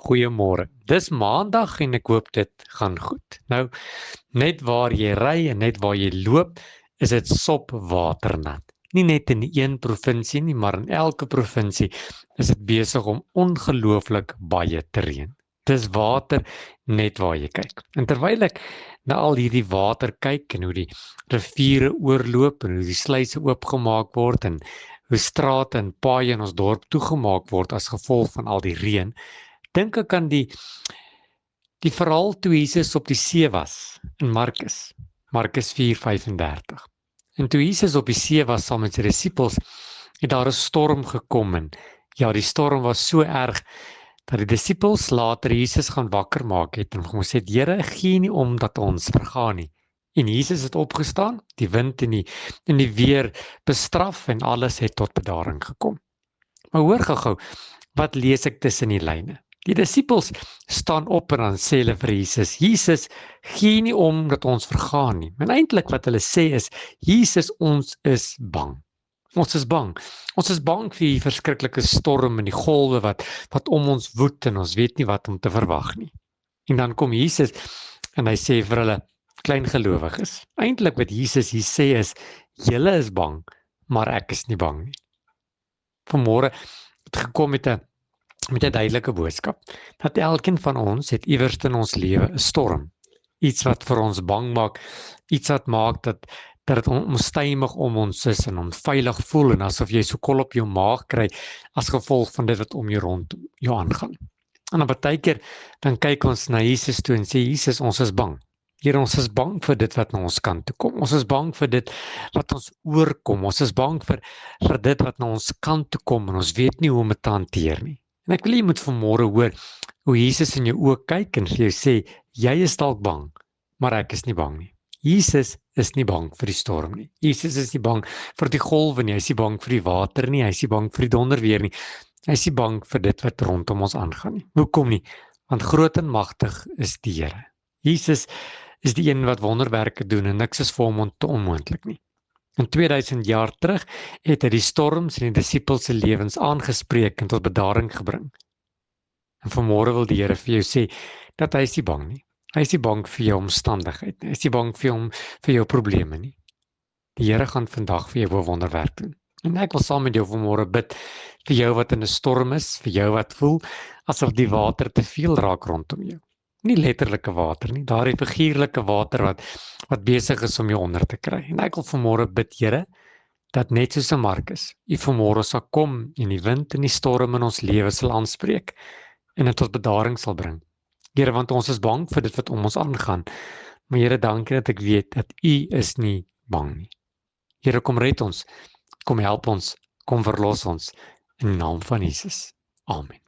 Goeiemôre. Dis Maandag en ek hoop dit gaan goed. Nou, net waar jy ry en net waar jy loop, is dit sop waternat. Nie net in een provinsie nie, maar in elke provinsie is dit besig om ongelooflik baie te reën. Dis water net waar jy kyk. En terwyl ek na al hierdie water kyk en hoe die riviere oorloop en hoe die sluise oopgemaak word en hoe strate en paaie in ons dorp toegemaak word as gevolg van al die reën, dink ek aan die verhaal toe Jesus op die see was in Markus 4:35. En toe Jesus op die see was saam met sy disippels, het daar 'n storm gekom en ja, die storm was so erg dat die disippels later Jesus gaan wakker maak het en hom gesê: "Here, gee nie om dat ons vergaan nie." En Jesus het opgestaan, die wind en die weer bestraf en alles het tot bedaring gekom. Maar hoor gou-gou, wat lees ek tussen die lyne? Die disippels staan op en dan sê hulle vir Jesus: "Jesus, gee nie om dat ons vergaan nie." En eintlik wat hulle sê is: "Jesus, ons is bang. Ons is bang. Ons is bang vir die verskriklike storm en die golwe wat om ons woed en ons weet nie wat om te verwag nie." En dan kom Jesus en hy sê vir hulle: "Klein gelowiges." Eintlik wat Jesus hier sê is: "Julle is bang, maar ek is nie bang nie." Vanmôre het gekom met 'n duidelike boodskap, dat elkeen van ons het iewers in ons lewe 'n storm, iets wat vir ons bang maak, iets wat maak dat dit onstuimig om ons is en onveilig voel en asof jy so kol op jou maag kry as gevolg van dit wat om jou rondom jou aangaan. En dan baie keer dan kyk ons na Jesus toe en sê: "Jesus, ons is bang. Here, ons is bang vir dit wat na ons kant toe kom. Ons is bang vir dit wat ons oorkom. Ons is bang vir dit wat na ons kant toe kom en ons weet nie hoe om dit te hanteer nie." En ek wil jy moet vanmôre hoor hoe Jesus in jou oë kyk en vir jou sê: "Jy is dalk bang, maar ek is nie bang nie." Jesus is nie bang vir die storm nie. Jesus is nie bang vir die golwe nie. Hy is nie bang vir die water nie. Hy is nie bang vir die donderweer nie. Hy is nie bang vir dit wat rondom ons aangaan nie. Hoekom nie? Want groot en magtig is die Here. Jesus is die een wat wonderwerke doen en niks is vir hom onmoontlik nie. En 2000 jaar terug het hy die storms in die disippels se lewens aangespreek en tot bedaring gebring. En vanmôre wil die Here vir jou sê dat hy is nie bang nie. Hy is nie bang vir jou omstandigheid nie. Hy is nie bang vir jou probleme nie. Die Here gaan vandag vir jou 'n wonderwerk doen. En ek wil saam met jou vanmôre bid vir jou wat in 'n storm is, vir jou wat voel asof die water te veel raak rondom jou. Nie letterlike water nie, daardie figuurlike water wat besig is om jou onder te kry. En ek wil vanmôre bid, Here, dat net soos in Markus, U vanmôre sal kom en die wind en die storm in ons lewe sal aanspreek en dit tot bedaring sal bring. Here, want ons is bang vir dit wat om ons aangaan. Maar Here, dankie dat ek weet dat U is nie bang nie. Here, kom red ons, kom help ons, kom verlos ons in die naam van Jesus. Amen.